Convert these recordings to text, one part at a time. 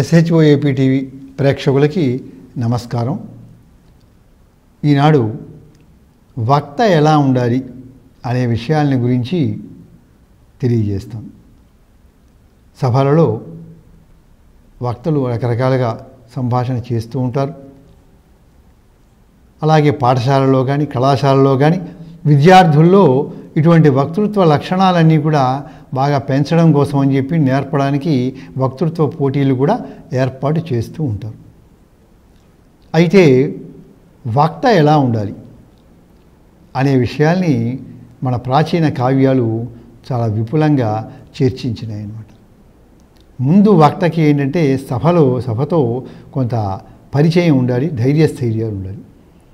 SHOAP TV ప్రేక్షకులకి నమస్కారం. ఈనాడు వక్త ఎలా ఉండాలి అనే విషయాలని గురించి తెలియజేస్తాం. సభలలో వక్తలు రకరకాలుగా సంభాషణ చేస్తూ ఉంటారు. అలాగే పాఠశాలలో కానీ కళాశాలలో కానీ విద్యార్థుల్లో ఇటువంటి వక్తృత్వ లక్షణాలన్నీ కూడా బాగా పెంచడం కోసం అని చెప్పి నేర్పడానికి వక్తృత్వ పోటీలు కూడా ఏర్పాటు చేస్తూ ఉంటారు. అయితే వక్త ఎలా ఉండాలి అనే విషయాల్ని మన ప్రాచీన కావ్యాలు చాలా విపులంగా చర్చించినాయి అన్నమాట. ముందు వక్తకి ఏంటంటే సభతో కొంత పరిచయం ఉండాలి, ధైర్యస్థైర్యాలు ఉండాలి.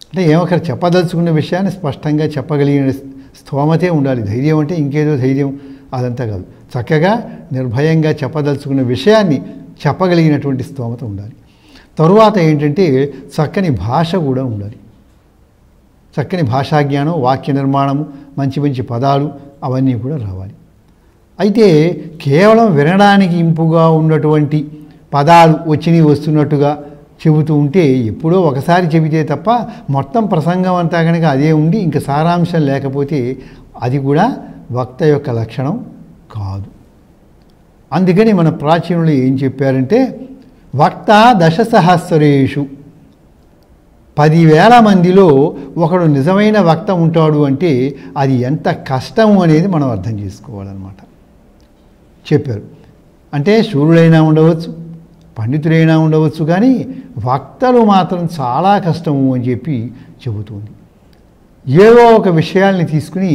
అంటే ఏమొకరు చెప్పదలుచుకున్న విషయాన్ని స్పష్టంగా చెప్పగలిగిన స్తోమతే ఉండాలి. ధైర్యం అంటే ఇంకేదో ధైర్యం అదంతా కాదు. చక్కగా నిర్భయంగా చెప్పదలుచుకున్న విషయాన్ని చెప్పగలిగినటువంటి స్తోమత ఉండాలి. తరువాత ఏంటంటే చక్కని భాష కూడా ఉండాలి. చక్కని భాషాజ్ఞానం, వాక్య నిర్మాణము, మంచి మంచి పదాలు అవన్నీ కూడా రావాలి. అయితే కేవలం వినడానికి ఇంపుగా ఉన్నటువంటి పదాలు వస్తున్నట్టుగా చెబుతూ ఉంటే ఎప్పుడో ఒకసారి చెబితే తప్ప మొత్తం ప్రసంగం అంతా కనుక అదే ఉండి ఇంకా సారాంశం లేకపోతే అది కూడా వక్త యొక్క లక్షణం కాదు. అందుకని మన ప్రాచీనులు ఏం చెప్పారంటే వక్త 10,000 10,000 మందిలో ఒకడు నిజమైన వక్త ఉంటాడు అంటే అది ఎంత కష్టం అనేది మనం అర్థం చేసుకోవాలన్నమాట చెప్పారు. అంటే శూరులైనా ఉండవచ్చు, పండితులైనా ఉండవచ్చు, కానీ వక్తలు మాత్రం చాలా కష్టము అని చెప్పి చెబుతుంది. ఏదో ఒక విషయాల్ని తీసుకుని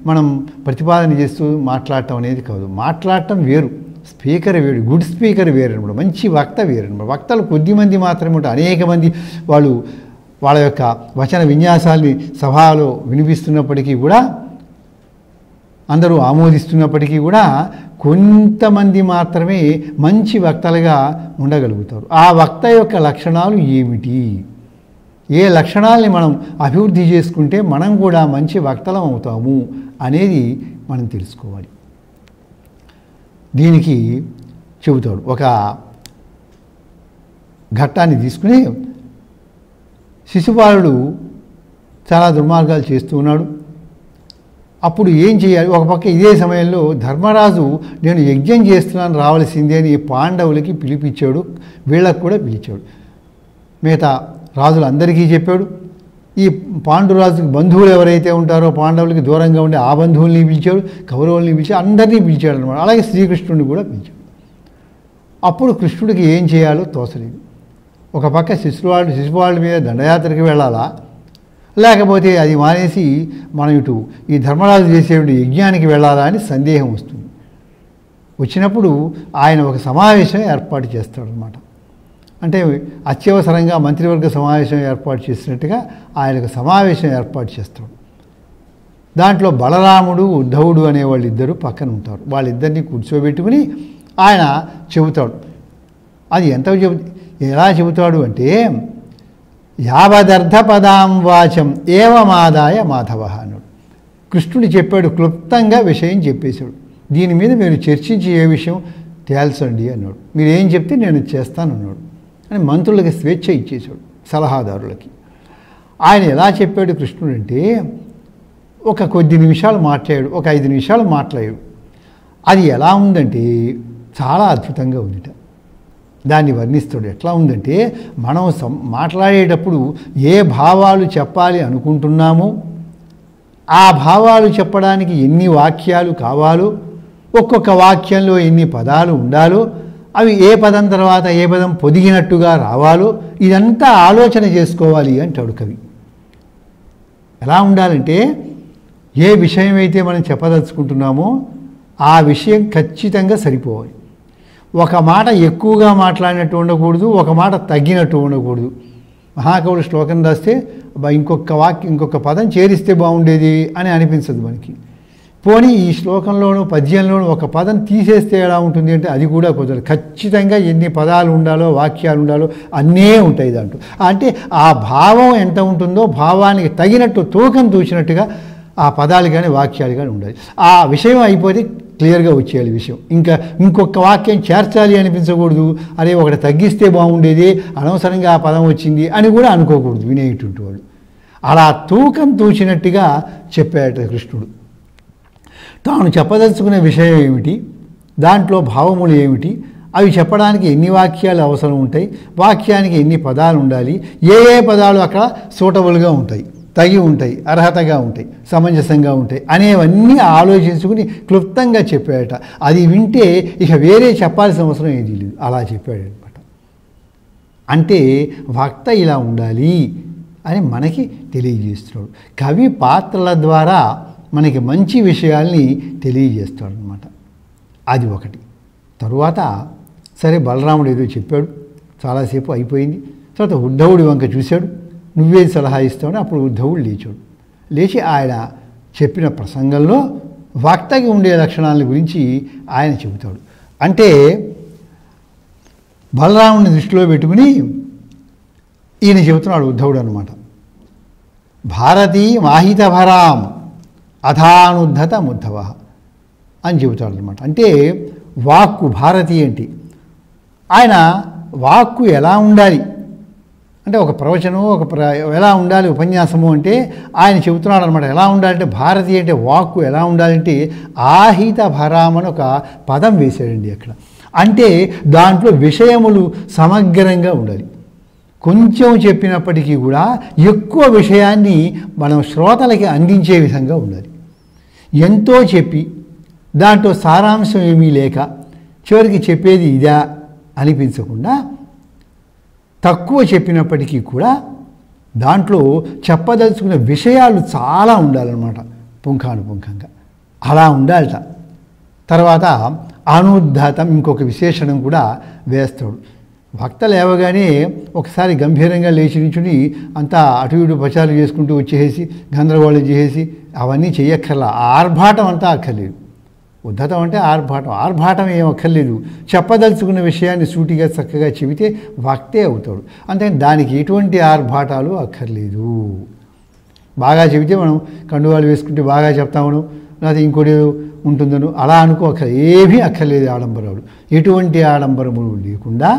మనం ప్రతిపాదన చేస్తూ మాట్లాడటం అనేది కాదు. మాట్లాడటం వేరు, స్పీకర్ వేరు, గుడ్ స్పీకర్ వేరు అనమాట, మంచి వక్త వేరు అనమాట. వక్తలు కొద్దిమంది మాత్రమే ఉంటారు. అనేక మంది వాళ్ళ యొక్క వచన విన్యాసాల్ని సభలో వినిపిస్తున్నప్పటికీ కూడా, అందరూ ఆమోదిస్తున్నప్పటికీ కూడా కొంతమంది మాత్రమే మంచి వక్తలుగా ఉండగలుగుతారు. ఆ వక్త యొక్క లక్షణాలు ఏమిటి, ఏ లక్షణాలని మనం అభివృద్ధి చేసుకుంటే మనం కూడా మంచి వక్తలం అవుతాము అనేది మనం తెలుసుకోవాలి. దీనికి చెబుతాడు. ఒక ఘట్టాన్ని తీసుకుని శిశుపాలుడు చాలా దుర్మార్గాలు చేస్తూ ఉన్నాడు. అప్పుడు ఏం చేయాలి? ఒక పక్క ఇదే సమయంలో ధర్మరాజు నేను యజ్ఞం చేస్తున్నాను రావాల్సిందే అని పాండవులకి పిలిపించాడు, వీళ్ళకు కూడా పిలిచాడు. మిగతా రాజులందరికీ చెప్పాడు. ఈ పాండురాజుకి బంధువులు ఎవరైతే ఉంటారో పాండవులకి దూరంగా ఉండే ఆ బంధువుల్ని పిలిచాడు, కౌరవుల్ని పిలిచాడు, అందరినీ పిలిచాడు అనమాట. అలాగే శ్రీకృష్ణుడిని కూడా పిలిచాడు. అప్పుడు కృష్ణుడికి ఏం చేయాలో తోచలేదు. ఒక పక్క శిశుపాలుడి మీద దండయాత్రకి వెళ్ళాలా, లేకపోతే అది మానేసి మనం ఇటు ఈ ధర్మరాజు చేసేటువంటి యజ్ఞానికి వెళ్ళాలా అని సందేహం వస్తుంది. వచ్చినప్పుడు ఆయన ఒక సమావేశం ఏర్పాటు చేస్తాడనమాట. అంటే అత్యవసరంగా మంత్రివర్గ సమావేశం ఏర్పాటు చేసినట్టుగా ఆయన ఒక సమావేశం ఏర్పాటు చేస్తాడు. దాంట్లో బలరాముడు, ఉద్ధవుడు అనే వాళ్ళిద్దరూ పక్కన ఉంటారు. వాళ్ళిద్దరినీ కూర్చోబెట్టుకుని ఆయన చెబుతాడు. అది ఎలా చెబుతాడు అంటే యావదర్థపదాం వాచం ఏవమాదాయ మాధవ అన్నాడు. కృష్ణుడు చెప్పాడు, క్లుప్తంగా విషయం చెప్పేశాడు. దీని మీద మీరు చర్చించి ఏ విషయం తేల్చండి అన్నాడు. మీరు ఏం చెప్తే నేను చేస్తానన్నాడు అని మంత్రులకి స్వేచ్ఛ ఇచ్చేశాడు, సలహాదారులకి. ఆయన ఎలా చెప్పాడు కృష్ణుడు అంటే ఒక కొద్ది నిమిషాలు మాట్లాడాడు, ఒక 5 నిమిషాలు మాట్లాడాడు. అది ఎలా ఉందంటే చాలా అద్భుతంగా ఉందిట. దాన్ని వర్ణిస్తాడు. ఎట్లా ఉందంటే మనం మాట్లాడేటప్పుడు ఏ భావాలు చెప్పాలి అనుకుంటున్నామో ఆ భావాలు చెప్పడానికి ఎన్ని వాక్యాలు కావాలో, ఒక్కొక్క వాక్యంలో ఎన్ని పదాలు ఉండాలో, అవి ఏ పదం తర్వాత ఏ పదం పొదిగినట్టుగా రావాలో ఇదంతా ఆలోచన చేసుకోవాలి అంటాడు కవి. ఎలా ఉండాలంటే ఏ విషయం అయితే మనం చెప్పదలుచుకుంటున్నామో ఆ విషయం ఖచ్చితంగా సరిపోవాలి. ఒక మాట ఎక్కువగా మాట్లాడినట్టు ఉండకూడదు, ఒక మాట తగ్గినట్టు ఉండకూడదు. మహాకవులు శ్లోకం రాస్తే ఇంకొక పదం చేరిస్తే బాగుండేది అని అనిపించదు మనకి. పోనీ ఈ శ్లోకంలోనూ పద్యంలోనూ ఒక పదం తీసేస్తే ఎలా ఉంటుంది అంటే అది కూడా కుదరదు. ఖచ్చితంగా ఎన్ని పదాలు ఉండాలో, వాక్యాలు ఉండాలో అన్నీ ఉంటాయి దాంట్లో. అంటే ఆ భావం ఎంత ఉంటుందో భావానికి తగినట్టు తూకం తూచినట్టుగా ఆ పదాలు కానీ వాక్యాలు కానీ ఉండాలి. ఆ విషయం అయిపోతే క్లియర్గా వచ్చేయాలి విషయం. ఇంకా ఇంకొక వాక్యం చేర్చాలి అనిపించకూడదు, అరే ఒకటి తగ్గిస్తే బాగుండేది, అనవసరంగా ఆ పదం వచ్చింది అని కూడా అనుకోకూడదు వినేటువంటి వాళ్ళు. అలా తూకం తూచినట్టుగా చెప్పాట కృష్ణుడు. తాను చెప్పదలుచుకునే విషయం ఏమిటి, దాంట్లో భావములు ఏమిటి, అవి చెప్పడానికి ఎన్ని వాక్యాలు అవసరం ఉంటాయి, వాక్యానికి ఎన్ని పదాలు ఉండాలి, ఏ ఏ పదాలు అక్కడ సూటబుల్గా ఉంటాయి, తగి ఉంటాయి, అర్హతగా ఉంటాయి, సమంజసంగా ఉంటాయి అనేవన్నీ ఆలోచించుకుని క్లుప్తంగా చెప్పాడట. అది వింటే ఇక వేరే చెప్పాల్సిన అవసరం ఏది లేదు, అలా చెప్పాడనమాట. అంటే వక్త ఇలా ఉండాలి అని మనకి తెలియజేస్తున్నాడు. కవి పాత్రల ద్వారా మనకి మంచి విషయాల్ని తెలియజేస్తాడు అనమాట. అది ఒకటి. తరువాత సరే బలరాముడు ఏదో చెప్పాడు, చాలాసేపు అయిపోయింది. తర్వాత ఉద్ధవుడి వంక చూశాడు, నువ్వేం సలహా ఇస్తావని. అప్పుడు ఉద్ధవుడు లేచాడు. లేచి ఆయన చెప్పిన ప్రసంగంలో వక్తకి ఉండే లక్షణాల గురించి ఆయన చెబుతాడు. అంటే బలరాముడిని దృష్టిలో పెట్టుకుని ఈయన చెబుతున్నాడు ఉద్ధవుడు అనమాట. భారతీ మాహితభరాం అథానుద్ధత ముద్ధవ అని చెబుతాడు అనమాట. అంటే వాక్కు భారతి ఏంటి, ఆయన వాక్కు ఎలా ఉండాలి అంటే ఒక ప్రవచనం ఎలా ఉండాలి ఉపన్యాసము అంటే ఆయన చెబుతున్నాడు అనమాట. ఎలా ఉండాలంటే భారతి అంటే వాక్కు ఎలా ఉండాలంటే ఆహిత భరాం అని ఒక పదం వేశాడండి అక్కడ. అంటే దాంట్లో విషయములు సమగ్రంగా ఉండాలి. కొంచెం చెప్పినప్పటికీ కూడా ఎక్కువ విషయాన్ని మనం శ్రోతలకి అందించే విధంగా ఉండాలి. ఎంతో చెప్పి దాంట్లో సారాంశం ఏమీ లేక చివరికి చెప్పేది ఇదా అనిపించకుండా తక్కువ చెప్పినప్పటికీ కూడా దాంట్లో చెప్పదలుచుకున్న విషయాలు చాలా ఉండాలన్నమాట, పుంఖానుపుంఖంగా అలా ఉండాలట. తర్వాత అనుద్ధతం ఇంకొక విశేషణం కూడా వేస్తాడు. భక్త లేవగానే ఒకసారి గంభీరంగా లేచి నించుని అంతా అటు ఇటు ప్రచారం చేసుకుంటూ వచ్చేసి గందరగోళం చేసేసి అవన్నీ చెయ్యక్కర్లా. ఆర్భాటం అంతా అక్కర్లేదు. ఉద్ధతం అంటే ఆర్భాటం ఏం అక్కర్లేదు. చెప్పదలుచుకున్న విషయాన్ని సూటిగా చక్కగా చెబితే వక్తే అవుతాడు. అంతే, దానికి ఎటువంటి ఆర్భాటాలు అక్కర్లేదు. బాగా చెబితే మనం కండువాలు వేసుకుంటే బాగా చెప్తామను, లేకపోతే ఇంకోటి ఉంటుందను అలా ఏమీ అక్కర్లేదు ఆడంబరాలు. ఎటువంటి ఆడంబరములు లేకుండా,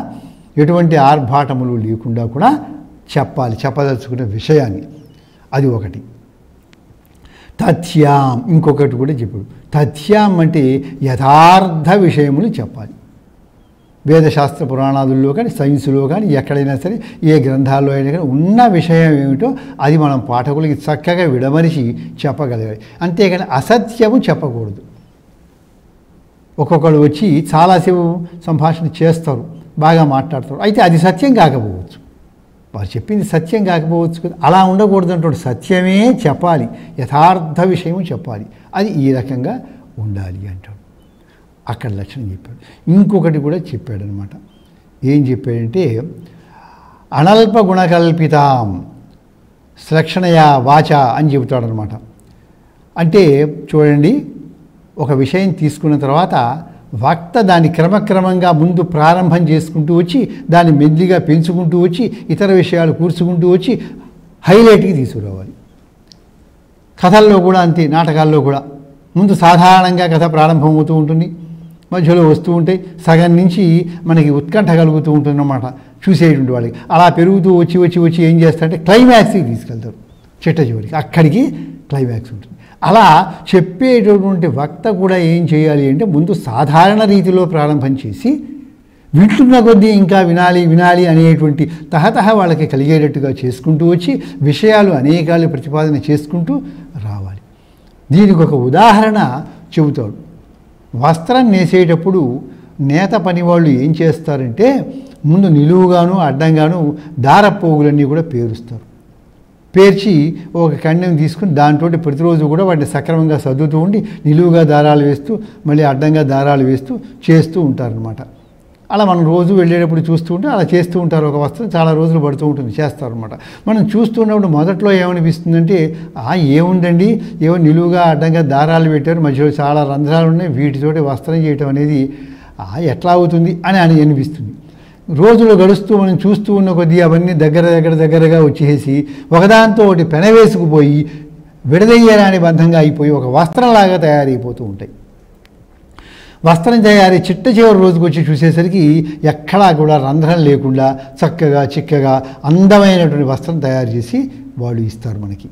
ఎటువంటి ఆర్భాటములు లేకుండా కూడా చెప్పాలి చెప్పదలుచుకున్న విషయాన్ని. అది ఒకటి. తథ్యాం ఇంకొకటి కూడా చెప్పాడు. తథ్యాం అంటే యథార్థ విషయములు చెప్పాలి. వేదశాస్త్ర పురాణాదుల్లో కానీ సైన్సులో కానీ ఎక్కడైనా సరే ఏ గ్రంథాల్లో అయినా కానీ ఉన్న విషయం ఏమిటో అది మనం పాఠకులకి చక్కగా విడమరిచి చెప్పగలగాలి. అంతేగాని అసత్యము చెప్పకూడదు. ఒక్కొక్కడు వచ్చి చాలాసేపు సంభాషణ చేస్తారు, బాగా మాట్లాడతారు, అయితే అది సత్యం కాకపోవచ్చు, వారు చెప్పింది సత్యం కాకపోవచ్చు కదా. అలా ఉండకూడదు అంటాడు. సత్యమే చెప్పాలి, యథార్థ విషయము చెప్పాలి, అది ఈ రకంగా ఉండాలి అంటాడు. అక్కడ లక్షణం చెప్పాడు. ఇంకొకటి కూడా చెప్పాడనమాట. ఏం చెప్పాడంటే అనల్ప గుణకల్పితాం శ్లక్షణయా వాచ అని చెబుతాడనమాట. అంటే చూడండి, ఒక విషయం తీసుకున్న తర్వాత వక్త దాన్ని క్రమక్రమంగా ముందు ప్రారంభం చేసుకుంటూ వచ్చి దాన్ని మెల్లిగా పెంచుకుంటూ వచ్చి ఇతర విషయాలు కూర్చుకుంటూ వచ్చి హైలైట్కి తీసుకురావాలి. కథల్లో కూడా అంతే, నాటకాల్లో కూడా ముందు సాధారణంగా కథ ప్రారంభమవుతూ ఉంటుంది, మధ్యలో వస్తూ ఉంటాయి, సగం నుంచి మనకి ఉత్కంఠ కలుగుతూ ఉంటుందన్నమాట చూసేటువంటి వాళ్ళకి. అలా పెరుగుతూ వచ్చి వచ్చి వచ్చి ఏం చేస్తారంటే క్లైమాక్స్కి తీసుకెళ్తారు, చిట్ట చివరికి అక్కడికి క్లైమాక్స్ ఉంటుంది. అలా చెప్పేటటువంటి వక్త కూడా ఏం చేయాలి అంటే ముందు సాధారణ రీతిలో ప్రారంభం చేసి వింటున్న కొద్దీ ఇంకా వినాలి వినాలి అనేటువంటి తహతహ వాళ్ళకి కలిగేటట్టుగా చేసుకుంటూ వచ్చి విషయాలు అనేకాలు ప్రతిపాదన చేసుకుంటూ రావాలి. దీనికి ఒక ఉదాహరణ చెబుతాడు. వస్త్రం నేసేటప్పుడు నేత పనివాళ్ళు ఏం చేస్తారంటే ముందు నిలువుగాను అడ్డంగాను దారపోగులన్నీ కూడా పేరుస్తారు. పేర్చి ఒక కండెం తీసుకుని దాంతో ప్రతిరోజు కూడా వాటిని సక్రమంగా సర్దుతూ ఉండి నిలువుగా దారాలు వేస్తూ మళ్ళీ అడ్డంగా దారాలు వేస్తూ చేస్తూ ఉంటారనమాట. అలా మనం రోజు వెళ్ళేటప్పుడు చూస్తూ ఉంటే అలా చేస్తూ ఉంటారు. ఒక వస్త్రం చాలా రోజులు పడుతూ ఉంటుంది, చేస్తారనమాట. మనం చూస్తున్నప్పుడు మొదట్లో ఏమనిపిస్తుందంటే ఏముందండి, ఏమో నిలువుగా అడ్డంగా దారాలు పెట్టారు, మధ్యలో చాలా రంధ్రాలు ఉన్నాయి, వీటితోటి వస్త్రం చేయటం అనేది ఎట్లా అవుతుంది అని అనిపిస్తుంది. రోజులు గడుస్తూ మనం చూస్తూ ఉన్న కొద్దీ అవన్నీ దగ్గరగా వచ్చేసి ఒకదాంతో ఒకటి పెనవేసుకుపోయి విడదయ్యరాని బంధంగా అయిపోయి ఒక వస్త్రంలాగా తయారైపోతూ ఉంటాయి. వస్త్రం తయారీ చిట్ట చివరి రోజుకు వచ్చి చూసేసరికి ఎక్కడా కూడా రంధ్రం లేకుండా చక్కగా చిక్కగా అందమైనటువంటి వస్త్రం తయారు చేసి వాళ్ళు ఇస్తారు మనకి.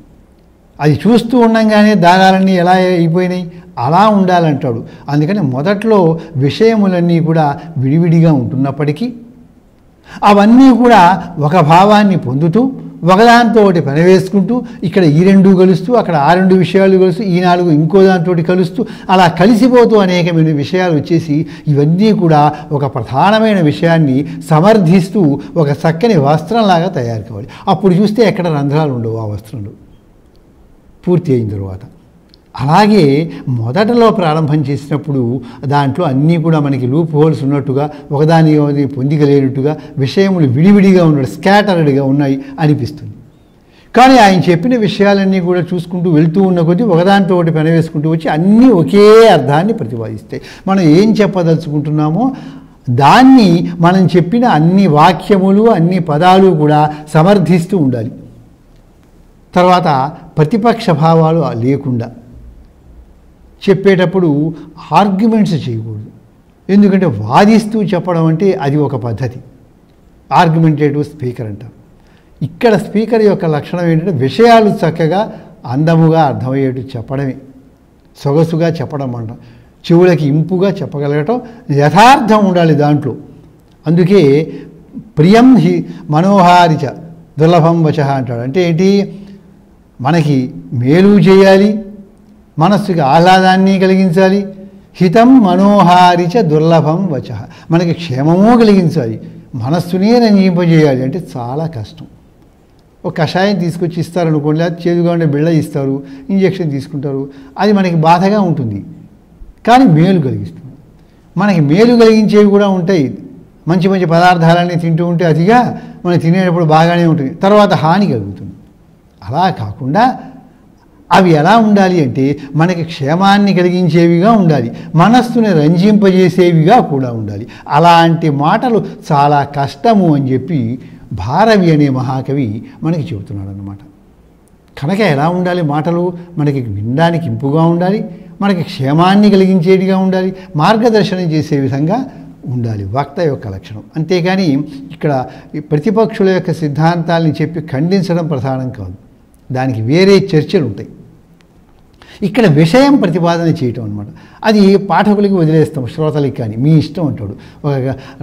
అది చూస్తూ ఉండగానే దారాలన్నీ ఎలా అయిపోయినాయి, అలా ఉండాలంటాడు. అందుకని మొదట్లో విషయములన్నీ కూడా విడివిడిగా ఉంటున్నప్పటికీ అవన్నీ కూడా ఒక భావాన్ని పొందుతూ ఒకదాంతో ఒకటి పనివేసుకుంటూ ఇక్కడ ఈ రెండు కలుస్తూ అక్కడ ఆ రెండు విషయాలు కలుస్తూ ఈ నాలుగు ఇంకో దాంతో కలుస్తూ అలా కలిసిపోతూ అనేకమైన విషయాలు వచ్చేసి ఇవన్నీ కూడా ఒక ప్రధానమైన విషయాన్ని సమర్థిస్తూ ఒక చక్కని వస్త్రంలాగా తయారు కావాలి. అప్పుడు చూస్తే ఎక్కడ రంధ్రాలు ఉండవు ఆ వస్త్రంలో పూర్తి అయిన తర్వాత. అలాగే మొదటలో ప్రారంభం చేసినప్పుడు దాంట్లో అన్నీ కూడా మనకి లూప్ హోల్స్ ఉన్నట్టుగా ఒకదాని పొందిక లేనట్టుగా విషయములు విడివిడిగా ఉన్నాయి, స్కాటర్డ్గా ఉన్నాయి అనిపిస్తుంది. కానీ ఆయన చెప్పిన విషయాలన్నీ కూడా చూసుకుంటూ వెళ్తూ ఉన్న కొద్దీ ఒకదానితో ఒకటి పెనవేసుకుంటూ వచ్చి అన్నీ ఒకే అర్థాన్ని ప్రతిపాదిస్తాయి. మనం ఏం చెప్పదలుచుకుంటున్నామో దాన్ని మనం చెప్పిన అన్ని వాక్యములు అన్ని పదాలు కూడా సమర్థిస్తూ ఉండాలి. తర్వాత ప్రతిపక్ష భావాలు లేకుండా చెప్పేటప్పుడు ఆర్గ్యుమెంట్స్ చేయకూడదు. ఎందుకంటే వాదిస్తూ చెప్పడం అంటే అది ఒక పద్ధతి, ఆర్గ్యుమెంటేటివ్ స్పీకర్ అంటారు. ఇక్కడ స్పీకర్ యొక్క లక్షణం ఏంటంటే విషయాలు చక్కగా అందముగా అర్థమయ్యేట్టు చెప్పడమే, సొగసుగా చెప్పడం అంట, చెవులకి ఇంపుగా చెప్పగలగటం, యథార్థం ఉండాలి దాంట్లో. అందుకే ప్రియం హి మనోహారిచ దుర్లభం వచ అంటాడు. అంటే ఏంటి, మనకి మేలు చేయాలి, మనస్సుకి ఆహ్లాదాన్ని కలిగించాలి, హితం మనోహారిచ దుర్లభం వచ, మనకి క్షేమము కలిగించాలి, మనస్సునే రంజింపజేయాలి. అంటే చాలా కష్టం. ఒక కషాయం తీసుకొచ్చి ఇస్తారనుకోండి, లేదా చేదుగా ఉండే బిళ్ళ ఇస్తారు, ఇంజెక్షన్ తీసుకుంటారు, అది మనకి బాధగా ఉంటుంది, కానీ మేలు కలిగిస్తుంది. మనకి మేలు కలిగించేవి కూడా ఉంటాయి. మంచి మంచి పదార్థాలన్నీ తింటూ ఉంటే అతిగా మనం తినేటప్పుడు బాగానే ఉంటుంది, తర్వాత హాని కలుగుతుంది. అలా కాకుండా అవి ఎలా ఉండాలి అంటే మనకి క్షేమాన్ని కలిగించేవిగా ఉండాలి, మనస్సుని రంజింపజేసేవిగా కూడా ఉండాలి. అలాంటి మాటలు చాలా కష్టము అని చెప్పి భారవి అనే మహాకవి మనకి చెబుతున్నాడు అన్నమాట. కనుక ఎలా ఉండాలి మాటలు, మనకి వినడానికి ఇంపుగా ఉండాలి, మనకి క్షేమాన్ని కలిగించేటిగా ఉండాలి, మార్గదర్శనం చేసే విధంగా ఉండాలి వక్త యొక్క లక్షణం. అంతేగాని ఇక్కడ ప్రతిపక్షుల యొక్క సిద్ధాంతాలని చెప్పి ఖండించడం ప్రధానం కాదు, దానికి వేరే చర్చలు ఉంటాయి. ఇక్కడ విషయం ప్రతిపాదన చేయటం అనమాట. అది పాఠకులకి వదిలేస్తాం, శ్రోతలకి కానీ మీ ఇష్టం అంటాడు. ఒక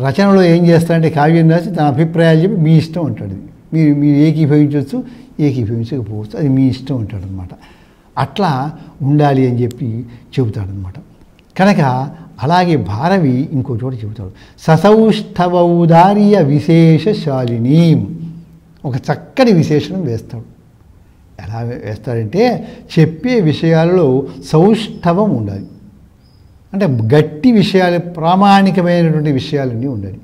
రచనలో ఏం చేస్తాడంటే కావ్యం రాసి తన అభిప్రాయాలు చెప్పి మీ ఇష్టం అంటాడు. మీరు ఏకీభవించవచ్చు, ఏకీభవించకపోవచ్చు, అది మీ ఇష్టం అంటాడు అనమాట. అట్లా ఉండాలి అని చెప్పి చెబుతాడనమాట. కనుక అలాగే భారవి ఇంకో చోట చెబుతాడు, ససౌష్ఠవౌదార్య విశేషశాలిని, ఒక చక్కని విశేషణం వేస్తాడు. ఎలా వేస్తాడంటే చెప్పే విషయాలలో సౌష్ఠవం ఉండాలి, అంటే గట్టి విషయాలు, ప్రామాణికమైనటువంటి విషయాలన్నీ ఉండాలి.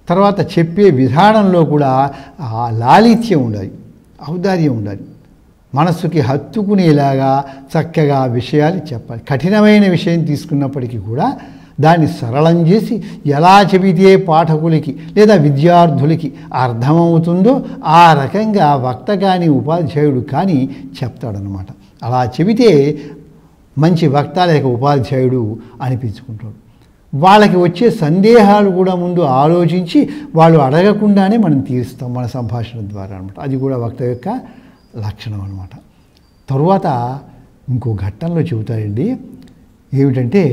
తర్వాత చెప్పే విధానంలో కూడా లాలిత్యం ఉండాలి, ఔదార్యం ఉండాలి, మనస్సుకి హత్తుకునేలాగా చక్కగా విషయాలు చెప్పాలి. కఠినమైన విషయం తీసుకున్నప్పటికీ కూడా దాన్ని సరళం చేసి ఎలా చెబితే పాఠకులకి లేదా విద్యార్థులకి అర్థమవుతుందో ఆ రకంగా వక్త కానీ ఉపాధ్యాయుడు కానీ చెప్తాడనమాట. అలా చెబితే మంచి వక్త లేక ఉపాధ్యాయుడు అనిపించుకుంటాడు. వాళ్ళకి వచ్చే సందేహాలు కూడా ముందు ఆలోచించి వాళ్ళు అడగకుండానే మనం తీరుస్తాం మన సంభాషణ ద్వారా అనమాట. అది కూడా వక్త యొక్క లక్షణం అనమాట. తరువాత ఇంకో ఘట్టంలో చెబుతారండి, ఏమిటంటే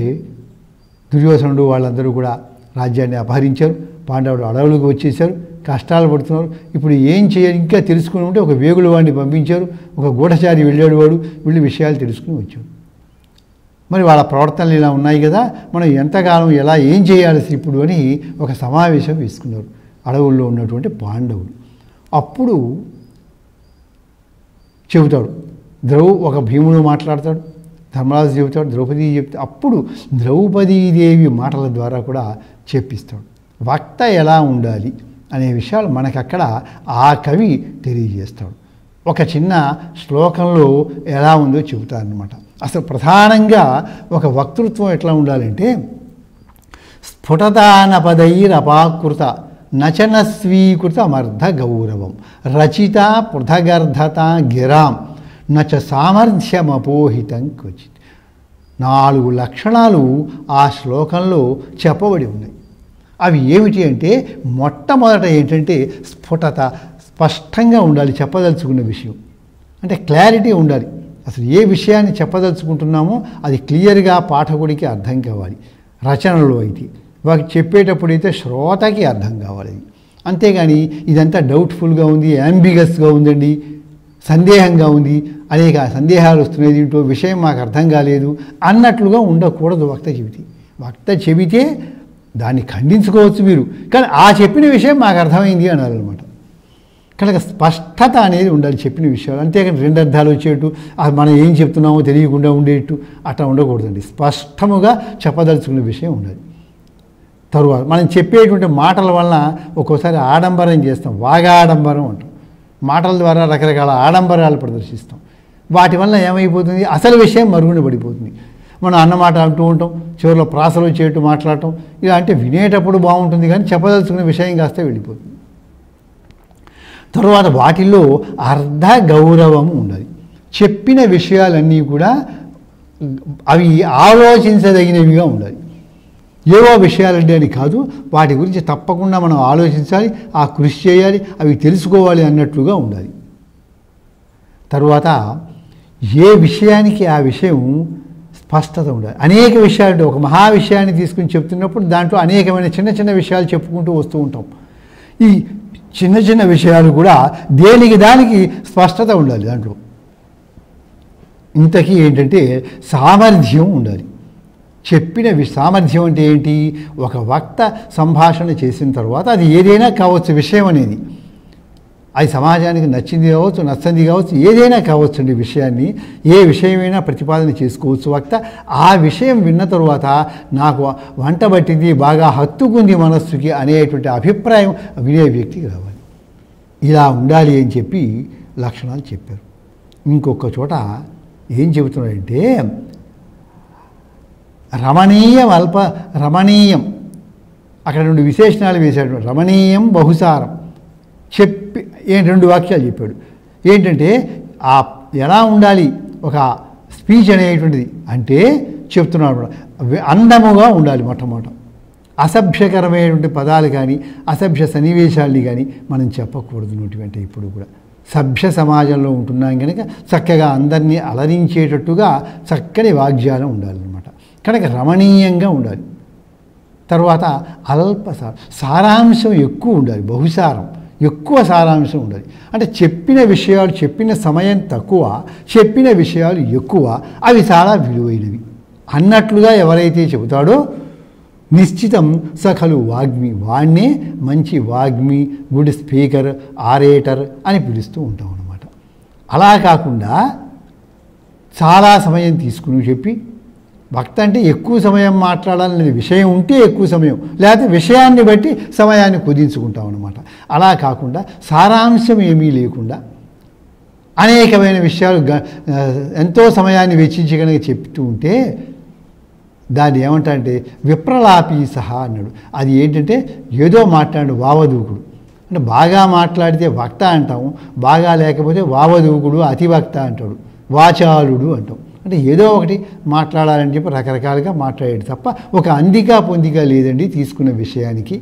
దుర్యోధనుడు వాళ్ళందరూ కూడా రాజ్యాన్ని అపహరించారు, పాండవులు అడవులకు వచ్చేసారు, కష్టాలు పడుతున్నారు. ఇప్పుడు ఏం చేయాలి ఇంకా తెలుసుకుని ఉంటే ఒక వేగుల వాడిని పంపించారు, ఒక గూఢచారి వెళ్ళాడు, వీళ్ళు విషయాలు తెలుసుకుని వచ్చాడు. మరి వాళ్ళ ప్రవర్తనలు ఇలా ఉన్నాయి కదా, మనం ఎంతకాలం ఎలా ఏం చేయాలి ఇప్పుడు అని ఒక సమావేశం వేసుకున్నారు అడవుల్లో ఉన్నటువంటి పాండవులు. అప్పుడు చెబుతాడు, ఒక భీముడు మాట్లాడతాడు, ధర్మరాజు చెబుతాడు, ద్రౌపది చెప్తే అప్పుడు ద్రౌపదీదేవి మాటల ద్వారా కూడా చెప్పిస్తాడు వక్త ఎలా ఉండాలి అనే విషయాలు మనకక్కడ ఆ కవి తెలియజేస్తాడు. ఒక చిన్న శ్లోకంలో ఎలా ఉందో చెబుతారనమాట. అసలు ప్రధానంగా ఒక వక్తృత్వం ఎట్లా ఉండాలంటే, స్ఫుటతానపదైరపాకృత నచన స్వీకృతమర్ధ గౌరవం రచిత పృథగర్ధత గిరాం నచ సామర్థ్యమపోహితం క్వచిత్. 4 లక్షణాలు ఆ శ్లోకంలో చెప్పబడి ఉన్నాయి. అవి ఏమిటి అంటే, మొట్టమొదట ఏంటంటే స్ఫుటత, స్పష్టంగా ఉండాలి చెప్పదలుచుకున్న విషయం. అంటే క్లారిటీ ఉండాలి. అసలు ఏ విషయాన్ని చెప్పదలుచుకుంటున్నామో అది క్లియర్గా పాఠకుడికి అర్థం కావాలి. రచనలో అయితే వాకి చెప్పేటప్పుడైతే శ్రోతకి అర్థం కావాలి. అంతేగాని ఇదంతా డౌట్ఫుల్గా ఉంది, యాంబిగస్గా ఉందండి, సందేహంగా ఉంది, అనేక సందేహాలు వస్తున్నాయి, దీంట్లో విషయం మాకు అర్థం కాలేదు అన్నట్లుగా ఉండకూడదు వక్త చెబితే దాన్ని ఖండించుకోవచ్చు మీరు, కానీ ఆ చెప్పిన విషయం మాకు అర్థమైంది అనాలన్నమాట. కనుక స్పష్టత అనేది ఉండాలి చెప్పిన విషయాలు. అంతేకాని 2 అర్థాలు వచ్చేట్టు, మనం ఏం చెప్తున్నామో తెలియకుండా ఉండేట్టు అట్లా ఉండకూడదండి. స్పష్టముగా చెప్పదలుచుకున్న విషయం ఉండాలి. తరువాత మనం చెప్పేటువంటి మాటల వలన ఒక్కోసారి ఆడంబరం చేస్తాం, వాగాడంబరం అంటాం. మాటల ద్వారా రకరకాల ఆడంబరాలు ప్రదర్శిస్తాం. వాటి వల్ల ఏమైపోతుంది, అసలు విషయం మరుగున పడిపోతుంది. మనం అన్నమాట అంటూ ఉంటాం, చివరిలో ప్రాసలు వచ్చేట్టు మాట్లాడటం, ఇలా అంటే వినేటప్పుడు బాగుంటుంది కానీ చెప్పదలుచుకున్న విషయం కాస్త వెళ్ళిపోతుంది. తరువాత వాటిల్లో అర్ధ గౌరవము ఉండాలి. చెప్పిన విషయాలన్నీ కూడా అవి ఆలోచించదగినవిగా ఉండాలి. ఏవో విషయాలంటే అని కాదు, వాటి గురించి తప్పకుండా మనం ఆలోచించాలి, ఆ కృషి చేయాలి, అవి తెలుసుకోవాలి అన్నట్లుగా ఉండాలి. తరువాత ఏ విషయానికి ఆ విషయం స్పష్టత ఉండాలి. అనేక విషయాలు, ఒక మహా విషయాన్ని తీసుకుని చెప్తున్నప్పుడు దాంట్లో అనేకమైన చిన్న చిన్న విషయాలు చెప్పుకుంటూ వస్తూ ఉంటాం. ఈ చిన్న చిన్న విషయాలు కూడా దేనికి దానికి స్పష్టత ఉండాలి. దాంట్లో ఇంతకీ ఏంటంటే సామర్థ్యం ఉండాలి. చెప్పిన సామర్థ్యం అంటే ఏంటి, ఒక వక్త సంభాషణ చేసిన తర్వాత అది ఏదైనా కావచ్చు, విషయం అనేది అది సమాజానికి నచ్చింది కావచ్చు, నచ్చంది కావచ్చు, ఏదైనా కావచ్చు అండి. విషయాన్ని ఏ విషయమైనా ప్రతిపాదన చేసుకోవచ్చు వక్త. ఆ విషయం విన్న తరువాత నాకు వంట పట్టింది, బాగా హత్తుకుంది మనస్సుకి అనేటువంటి అభిప్రాయం వినే వ్యక్తికి రావాలి. ఇలా ఉండాలి అని చెప్పి లక్షణాలు చెప్పారు. ఇంకొక చోట ఏం చెబుతున్నాడంటే, రమణీయం అక్కడ 2 విశేషణాలు వేశాడు. రమణీయం బహుసారం చెప్పి 2 వాక్యాలు చెప్పాడు. ఏంటంటే ఎలా ఉండాలి ఒక స్పీచ్ అనేటువంటిది అంటే చెప్తున్నాడు, అందముగా ఉండాలి. మొట్టమొదట అసభ్యకరమైనటువంటి పదాలు కానీ అసభ్య సన్నివేశాలని కానీ మనం చెప్పకూడదు నోటి వెంట. ఇప్పుడు కూడా సభ్య సమాజంలో ఉంటున్నాం కనుక చక్కగా అందరినీ అలరించేటట్టుగా చక్కని వాగ్జాలం ఉండాలన్నమాట. కనుక రమణీయంగా ఉండాలి. తర్వాత సారాంశం ఎక్కువ ఉండాలి, బహుసారం, ఎక్కువ సారాంశం ఉండాలి. అంటే చెప్పిన విషయాలు, చెప్పిన సమయం తక్కువ, చెప్పిన విషయాలు ఎక్కువ, అవి చాలా విలువైనవి అన్నట్లుగా ఎవరైతే చెబుతాడో నిశ్చితం సఖలు వాగ్మి, వాణ్ణే మంచి వాగ్మి, గుడ్ స్పీకర్, ఆరేటర్ అని పిలుస్తూ ఉంటాం అన్నమాట. అలా కాకుండా చాలా సమయం తీసుకుని చెప్పి, వక్త అంటే ఎక్కువ సమయం మాట్లాడాలనే విషయం ఉంటే ఎక్కువ సమయం, లేకపోతే విషయాన్ని బట్టి సమయాన్ని కుదించుకుంటాం అన్నమాట. అలా కాకుండా సారాంశం ఏమీ లేకుండా అనేకమైన విషయాలు ఎంతో సమయాన్ని వెచ్చించి కనుక చెప్తూ ఉంటే దాన్ని ఏమంటారంటే విప్రలాపీ సహా అన్నాడు. అది ఏంటంటే ఏదో మాట్లాడు వావదూకుడు. అంటే బాగా మాట్లాడితే వక్త అంటాము, బాగా లేకపోతే వావదూకుడు, అతివక్త అంటాడు, వాచాలుడు అంటాం. అంటే ఏదో ఒకటి మాట్లాడాలని చెప్పి రకరకాలుగా మాట్లాడాడు తప్ప ఒక అందిగా పొందిగా లేదండి తీసుకున్న విషయానికి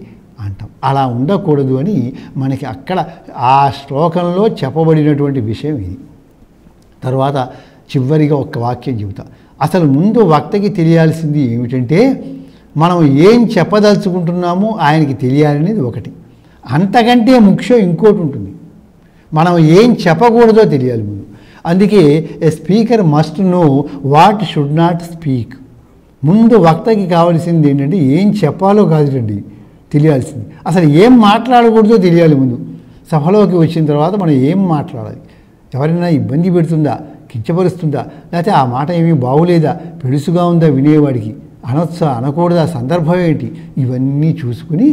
అంటాం. అలా ఉండకూడదు అని మనకి అక్కడ ఆ శ్లోకంలో చెప్పబడినటువంటి విషయం ఇది. తర్వాత చివరిగా ఒక్క వాక్యం చెబుతా. అసలు ముందు వక్తకి తెలియాల్సింది ఏమిటంటే, మనం ఏం చెప్పదలుచుకుంటున్నామో ఆయనకి తెలియాలనేది ఒకటి. అంతకంటే ముఖ్యం ఇంకోటి ఉంటుంది, మనం ఏం చెప్పకూడదో తెలియాలి ముందు. అందుకే a speaker must know what should not speak. ముందు వక్తకి కావాల్సింది ఏంటంటే ఏం చెప్పాలో కాదుటండి తెలియాల్సింది, అసలు ఏం మాట్లాడకూడదో తెలియాలి ముందు. సభలోకి వచ్చిన తర్వాత మనం ఏం మాట్లాడాలి, ఎవరైనా ఇబ్బంది పెడుతుందా, కించపరుస్తుందా, లేకపోతే ఆ మాట ఏమీ బాగులేదా, పెడుసుగా ఉందా వినేవాడికి, అనొచ్చా అనకూడదా, సందర్భం ఏంటి, ఇవన్నీ చూసుకుని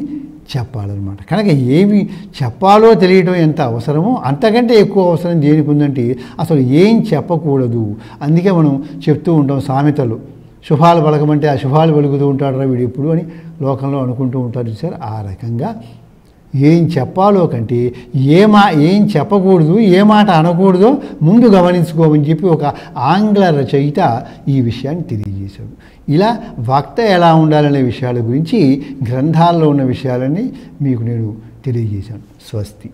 చెప్పాలన్నమాట. కనుక ఏమి చెప్పాలో తెలియటం ఎంత అవసరమో అంతకంటే ఎక్కువ అవసరం దేనికి ఉందంటే అసలు ఏం చెప్పకూడదు. అందుకే మనం చెప్తూ ఉంటాం సామెతలు, శుభాలు పలకమంటే ఆ శుభాలు పలుకుతూ ఉంటాడు రా వీడు ఎప్పుడు అని లోకంలో అనుకుంటూ ఉంటారు సార్. ఆ రకంగా ఏం చెప్పాలో కంటే ఏం చెప్పకూడదు, ఏ మాట అనకూడదో ముందు గమనించుకోమని చెప్పి ఒక ఆంగ్ల రచయిత ఈ విషయాన్ని తెలియజేశాడు. ఇలా వక్త ఎలా ఉండాలనే విషయాల గురించి గ్రంథాల్లో ఉన్న విషయాలన్నీ మీకు నేను తెలియజేశాను. స్వస్తి.